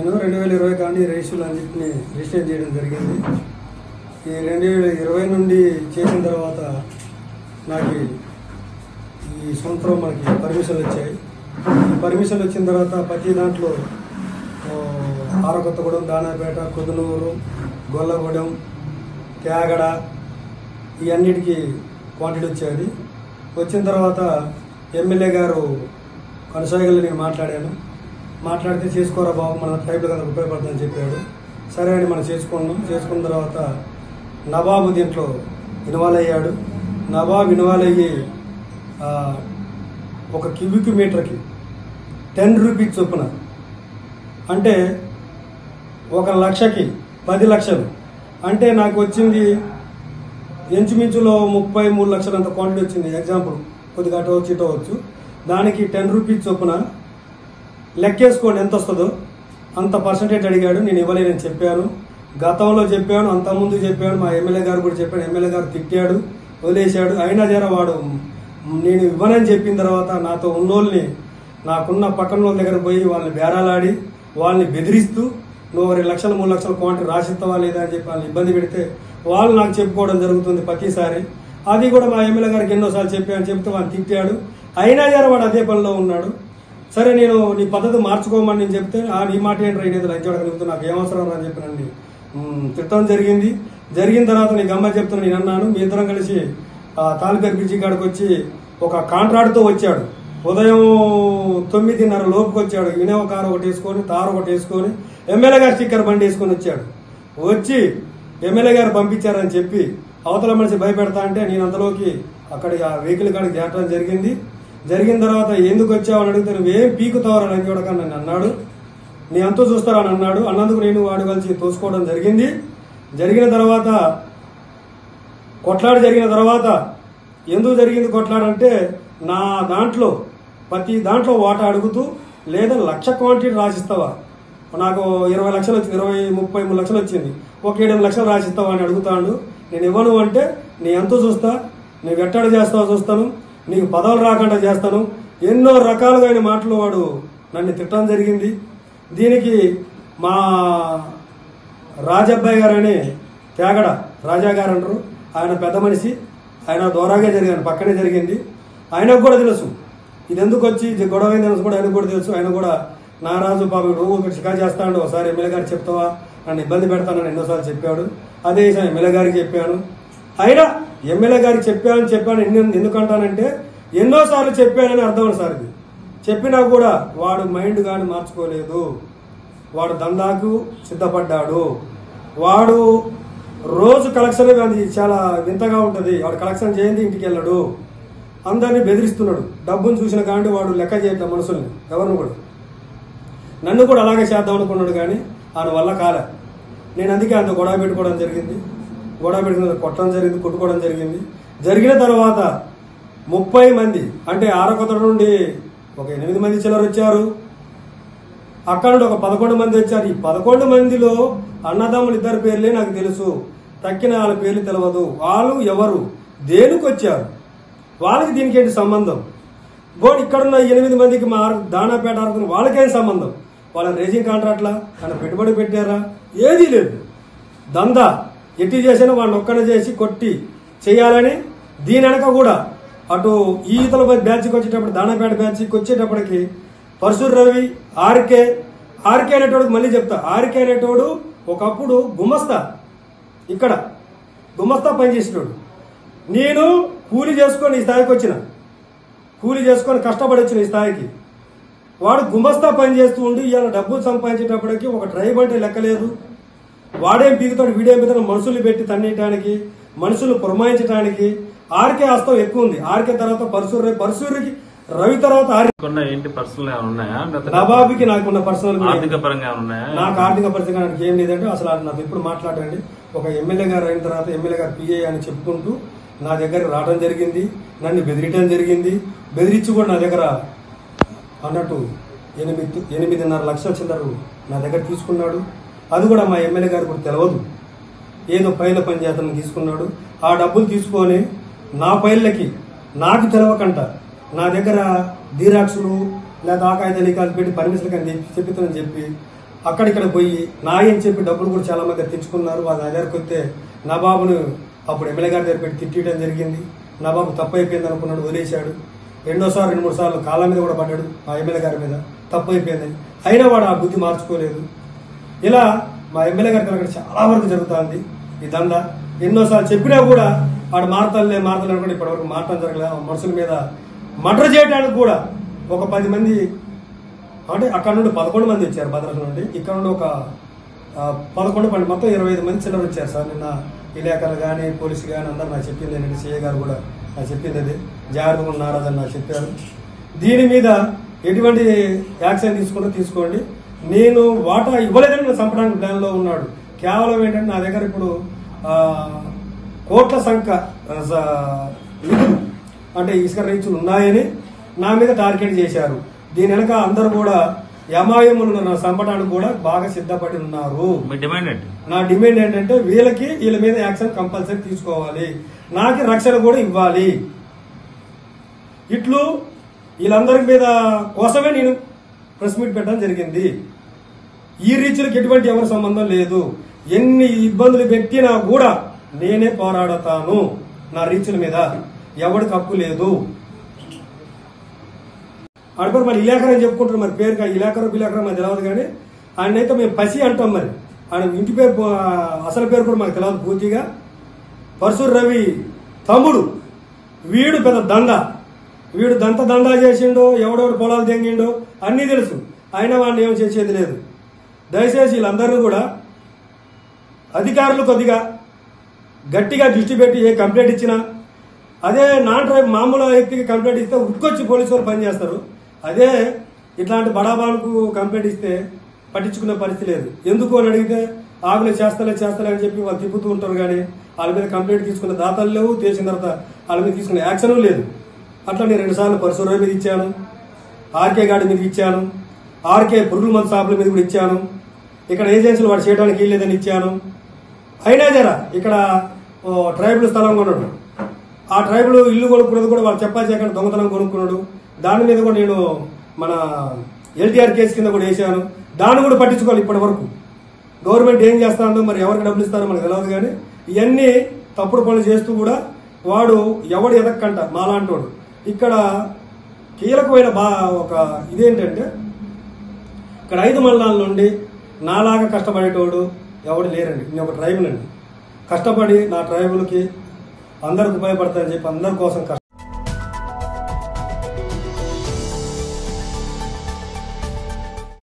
నేను 2020 కానీ రేసులు అన్నింటినీ రిజిస్టర్ చేయడం జరిగింది. ఈ 2020 నుండి చేసిన తర్వాత నాకు ఈ సంవత్సరం మనకి పర్మిషన్లు వచ్చాయి. ఈ పర్మిషన్లు వచ్చిన తర్వాత ప్రతి దాంట్లో ఆరకొత్తగూడెం, దానాపేట, కుదునూరు, గొల్లగూడెం, తేగడ ఈ అన్నిటికీ క్వాంటిటీ వచ్చేది. వచ్చిన తర్వాత ఎమ్మెల్యే గారు కొనసాగలు నేను మాట్లాడితే చేసుకోరా బాబు, మన ట్రైబ్లో కనుక ఉపయోగపడుతుందని చెప్పాడు. సరే అని మనం చేసుకున్న తర్వాత నవాబు దీంట్లో ఇన్వాల్వ్ అయ్యాడు. నవాబు ఇన్వాల్వ్ అయ్యి ఒక క్యూబిక్ మీటర్కి 10 రూపీస్ చొప్పున, అంటే 1 లక్షకి 10 లక్షలు, అంటే నాకు వచ్చింది ఇంచుమించులో 33 లక్షలు అంత క్వాంటిటీ వచ్చింది. ఎగ్జాంపుల్ కొద్దిగా అటు వచ్చి ఇటు వచ్చు. దానికి 10 రూపీస్ చొప్పున లెక్కేసుకోండి ఎంత వస్తుందో అంత పర్సంటేజ్ అడిగాడు. నేను ఇవ్వలేనని చెప్పాను. గతంలో చెప్పాను, అంతకుముందు చెప్పాను, మా ఎమ్మెల్యే గారు కూడా చెప్పాను. ఎమ్మెల్యే గారు తిట్టాడు, వదిలేశాడు. అయినా జర వాడు నేను ఇవ్వనని చెప్పిన తర్వాత నాతో ఉన్నోళ్ళని, నాకున్న పక్కన వాళ్ళ దగ్గర పోయి వాళ్ళని బేరాలాడి వాళ్ళని బెదిరిస్తూ నువ్వు 2 లక్షలు 3 లక్షల క్వాంటిటీ రాసిస్తావా లేదా అని చెప్పి వాళ్ళని ఇబ్బంది పెడితే వాళ్ళు నాకు చెప్పుకోవడం జరుగుతుంది ప్రతిసారి. అది కూడా మా ఎమ్మెల్యే గారికి ఎన్నోసార్లు చెప్పాను. చెప్తే వాళ్ళు తిట్టాడు. అయినా జర వాడు అదే పనిలో ఉన్నాడు. సరే నేను నీ పద్ధతి మార్చుకోమని నేను చెప్తే నీ మాట ఏంట్రా ఇదేదో లంచోడగలుగుతూ నాకు ఏమవసరం అని చెప్పి నన్ను తిట్టడం జరిగింది. జరిగిన తర్వాత నీకు గమ్మ చెప్తున్నా నేను అన్నాను. మీ ఇద్దరం కలిసి తాలిపేరు బ్రిడ్జి కాడికి వచ్చి ఒక కాంట్రాక్ట్తో వచ్చాడు. ఉదయం 9:30 లోపుకి వచ్చాడు. ఇనోవా కారు ఒకటి వేసుకొని, తారు ఒకటి వేసుకొని, ఎమ్మెల్యే గారు స్టిక్కర్ బండి వేసుకొని వచ్చాడు. వచ్చి ఎమ్మెల్యే గారు పంపించారని చెప్పి అవతల మనిషి భయపెడతా అంటే నేను అంతలోకి అక్కడికి ఆ వెహికల్ కాడికి చేరడం జరిగింది. జరిగిన తర్వాత ఎందుకు వచ్చావని అడిగితే నువ్వేం పీకుతావరా అని చూడక నన్ను అన్నాడు. నీ అంతా చూస్తారని అన్నాడు. అన్నందుకు నేను వాడు కలిసి తోసుకోవడం జరిగింది. జరిగిన తర్వాత కొట్లాడ జరిగిన తర్వాత ఎందుకు జరిగింది కొట్లాడంటే నా దాంట్లో ప్రతి దాంట్లో వాటా అడుగుతూ లేదా 1 లక్ష క్వాంటిటీ రాసిస్తావా, నాకు 20 లక్షలు వచ్చింది, 33 లక్షలు వచ్చింది, ఒక 7 లక్షలు రాసిస్తావా అని అడుగుతాడు. నేను ఇవ్వను అంటే నీ ఎంతో చూస్తా, నువ్వు ఎట్టడి చేస్తావో చూస్తాను, నీకు పదవులు రాకుండా చేస్తాను, ఎన్నో రకాలుగా ఆయన మాటలు వాడు నన్ను తిట్టడం జరిగింది. దీనికి మా రాజబ్బాయి గారు అని తేగడ రాజా గారు అంటారు, ఆయన పెద్ద మనిషి, ఆయన దూరంగా జరిగాను, పక్కనే జరిగింది. ఆయనకు కూడా తెలుసు ఇది ఎందుకు వచ్చి గొడవ అయింది తెలుసు, కూడా ఆయనకు కూడా తెలుసు. ఆయన కూడా నా రాజు పాప నువ్వు షికారు చేస్తాడు, ఒకసారి ఎమ్మెల్యే గారికి చెప్తావా, నన్ను ఇబ్బంది పెడతానని ఎన్నోసార్లు చెప్పాడు. అదే విషయం ఎమ్మెల్యే గారికి చెప్పాను. అయినా ఎమ్మెల్యే గారికి చెప్పాను ఎందుకంటానంటే ఎన్నోసార్లు చెప్పానని అర్థం సార్. ఇది చెప్పినా కూడా వాడు మైండ్ కానీ మార్చుకోలేదు. వాడు దందాకు సిద్ధపడ్డాడు. వాడు రోజు కలెక్షన్ అది చాలా వింతగా ఉంటుంది. వాడు కలెక్షన్ చేయండి ఇంటికి వెళ్ళడు, అందరినీ బెదిరిస్తున్నాడు. డబ్బును చూసిన కానీ వాడు లెక్క చేయట్లేదు మనుషుల్ని, ఎవరిని కూడా. నన్ను కూడా అలాగే చేద్దాం అనుకున్నాడు కానీ ఆయన వల్ల కాలే. నేను అందుకే అంత గొడవ పెట్టుకోవడం జరిగింది. గొడవ పెట్టుకున్న కొట్టడం జరిగింది, కొట్టుకోవడం జరిగింది. జరిగిన తర్వాత 30 మంది, అంటే ఆరకొత్త నుండి ఒక 8 మంది చిల్లర వచ్చారు. అక్కడ నుండి ఒక 11 మంది వచ్చారు. ఈ 11 మందిలో అన్నదమ్ములు 2 పేర్లే నాకు తెలుసు, తక్కిన వాళ్ళ పేర్లు తెలియదు. వాళ్ళు ఎవరు, దేనికి వచ్చారు, వాళ్ళకి దీనికి ఏంటి సంబంధం? బోర్డు ఇక్కడున్న 8 మందికి మా దానాపేట ఆడుతున్న వాళ్ళకేం సంబంధం? వాళ్ళ రేజింగ్ కాంట్రాక్ట్లా, ఆయన పెట్టుబడి పెట్టారా? ఏదీ లేదు. దందా ఎట్టి చేసినా వాళ్ళు ఒక్కనే చేసి కొట్టి చేయాలని. దీని వెనక కూడా అటు ఈతల బ్యాచ్కి వచ్చేటప్పుడు, దానాపేట బ్యాచ్కి వచ్చేటప్పటికి పరశుర్ రవి, ఆర్కే అనేటోడు, మళ్ళీ చెప్తా, ఆర్కే అనేటోడు ఒకప్పుడు గుమస్తా, ఇక్కడ గుమస్తా పనిచేసేటోడు. నేను కూలి చేసుకొని ఈ స్థాయికి వచ్చిన, కూలి చేసుకొని కష్టపడి వచ్చిన ఈ స్థాయికి. వాడు గుమస్తా పని చేస్తూ ఉండి ఇవాళ డబ్బులు సంపాదించేటప్పటికి ఒక ట్రైబ్ అంటే లెక్కలేదు. వాడేం పీకుతాడు, వీడేం పీకుతాడు, మనుషులు పెట్టి తన్నేయటానికి, మనుషులు పురమాయించడానికి ఆర్కే హస్తం ఎక్కువ ఉంది. ఆర్కే తర్వాత పరశురికి, రవి తర్వాత ఏంటి పర్సనల్ ఉన్నాయా? నవాబుకి నాకున్న పర్సనల్ ఆర్థిక పరంగా ఉన్నాయా? నాకు ఆర్థిక పరంగా నాకు ఏం లేదంటే అసలు నాకు ఎప్పుడు మాట్లాడండి. ఒక ఎమ్మెల్యే గారు అయిన తర్వాత ఎమ్మెల్యే గారు పిఏ అని చెప్పుకుంటూ నా దగ్గర రావడం జరిగింది, నన్ను బెదిరించడం జరిగింది. బెదిరించి కూడా నా దగ్గర అన్నట్టు 8.5 లక్షల చిల్లర నా దగ్గర తీసుకున్నాడు. అది కూడా మా ఎమ్మెల్యే గారు కూడా తెలియదు, ఏదో పైల పని చేద్దామని తీసుకున్నాడు. ఆ డబ్బులు తీసుకొని నా పైళ్ళకి నాకు తెలవకంట నా దగ్గర దిరాక్సులు లేదా ఆకాయ తనిఖాలు పెట్టి పర్మిషన్లు కానీ చెప్తానని చెప్పి అక్కడిక్కడ పోయి నాయి అని చెప్పి డబ్బులు కూడా చాలా మంది తెచ్చుకున్నారు. వాళ్ళ దగ్గరికి వస్తే నవాబును అప్పుడు ఎమ్మెల్యే గారి దగ్గర పెట్టి తిట్టడం జరిగింది. నవాబు తప్పు అయిపోయింది అనుకున్నాడు, వదిలేశాడు. రెండోసారి 2-3 సార్లు కాళ్ళ మీద కూడా పడ్డాడు మా ఎమ్మెల్యే గారి మీద, తప్పు అయిపోయిందని. అయినా వాడు ఆ బుద్ధి మార్చుకోలేదు. ఇలా మా ఎమ్మెల్యే గారి దగ్గర చాలా వరకు జరుగుతుంది ఈ దందా. ఎన్నోసార్లు చెప్పినా కూడా వాడు మారతలే అనుకుంటే ఇప్పటివరకు మారటం జరగలేదు. మనుషుల మీద మర్డర్ చేయడానికి కూడా ఒక 10 మంది, అంటే అక్కడ నుండి 11 మంది వచ్చారు భద్రాద్రి నుండి. ఇక్కడ నుండి ఒక 11 మొత్తం 25 మంది చిల్లర వచ్చారు సార్. నిన్న విలేకరులు కానీ పోలీసు కానీ అందరూ నాకు చెప్పింది ఏంటంటే సీఏ గారు కూడా నాకు చెప్పింది అది జాగ్రత్తగా ఉన్నారని నాకు చెప్పారు. దీని మీద ఎటువంటి యాక్షన్ తీసుకోండి. నేను వాటా ఇవ్వలేదని నేను చంపడానికి ప్లాన్లో ఉన్నాడు. కేవలం ఏంటంటే నా దగ్గర ఇప్పుడు కోట్ల సంఖ్య నిధులు అంటే ఇసుక రీచులు ఉన్నాయని నా మీద టార్గెట్ చేశారు. దీని వెనక అందరూ కూడా యమాయములు చంపడానికి కూడా బాగా సిద్ధపడి ఉన్నారు. నా డిమాండ్ ఏంటంటే వీళ్ళ మీద యాక్షన్ కంపల్సరీ తీసుకోవాలి, నాకు రక్షణ కూడా ఇవ్వాలి. ఇట్లు వీళ్ళందరి మీద కోసమే నేను ప్రెస్ మీట్ పెట్టడం జరిగింది. ఈ రీచ్లకు ఎటువంటి ఎవరి సంబంధం లేదు. ఎన్ని ఇబ్బందులు పెట్టినా కూడా నేనే పోరాడతాను. నా రీచ్ల మీద ఎవరికి హక్కు లేదు. ఆడపడి మరి ఇలాకర్ అని చెప్పుకుంటారు, మరి పేరు ఇలాకరో బిలాకరో మాకు తెలియదు. కానీ ఆయన అయితే మేము పసి అంటాం. మరి ఆయన ఇంటి పేరు అసలు పేరు కూడా మాకు తెలియదు పూర్తిగా. పరశురు రవి తమ్ముడు వీడు పెద్ద వీడు దందా చేసిండో, ఎవడెవడు పొలాలు తెంగిండో అన్నీ తెలుసు. అయినా వాడిని ఏం చేసేది లేదు. దయచేసి వీళ్ళందరూ కూడా అధికారులు కొద్దిగా గట్టిగా దృష్టి పెట్టి ఏ కంప్లైంట్ ఇచ్చినా, అదే నాన్ ట్రైబ్ మామూలు వ్యక్తికి కంప్లైంట్ ఇస్తే ఉట్టుకొచ్చి పోలీసు వాళ్ళు పనిచేస్తారు. అదే ఇట్లాంటి బడాబాలకు కంప్లైంట్ ఇస్తే పట్టించుకునే పరిస్థితి లేదు. ఎందుకు అని అడిగితే ఆగులే చేస్తలే అని చెప్పి వాళ్ళు తిప్పుతూ ఉంటారు. కానీ వాళ్ళ మీద కంప్లైంట్ తీసుకున్న దాతలు లేవు. చేసిన తర్వాత వాళ్ళ మీద తీసుకునే యాక్షన్ లేదు. అట్లా నేను 2 సార్లు పరశురావు మీద ఇచ్చాను, ఆర్కే గాడి మీద ఇచ్చాను, ఆర్కే పురుగుల మందు షాపుల మీద కూడా ఇచ్చాను. ఇక్కడ ఏజెన్సీలు వాడు చేయడానికి వీల్లేదని ఇచ్చాను. అయినా జరా ఇక్కడ ట్రైబల్ స్థలం కొన్నాడు. ఆ ట్రైబల్ ఇల్లు కొనుక్కున్నది కూడా వాళ్ళు చెప్పాల్సి దొంగతనం కొనుక్కున్నాడు. దాని మీద కూడా నేను మన ఎల్టీఆర్ కేసు కింద కూడా వేసాను. దాన్ని కూడా పట్టించుకోవాలి. ఇప్పటి వరకు గవర్నమెంట్ ఏం చేస్తారో, మరి ఎవరికి డబ్బులు ఇస్తారో మనకు తెలియదు. కానీ ఇవన్నీ తప్పుడు పనులు చేస్తూ కూడా వాడు ఎవడు ఎదక్కంట మాలాంటోడు. ఇక్కడ కీలకమైన ఒక ఇదేంటంటే, ఇక్కడ 5 మండలాల నుండి నాలాగా కష్టపడేటోడు ఎవడు లేరండి. నేను ఒక ట్రైబుల్ అండి. కష్టపడి నా ట్రైబుల్కి అందరికి ఉపయోగపడతాయని చెప్పి అందరి కోసం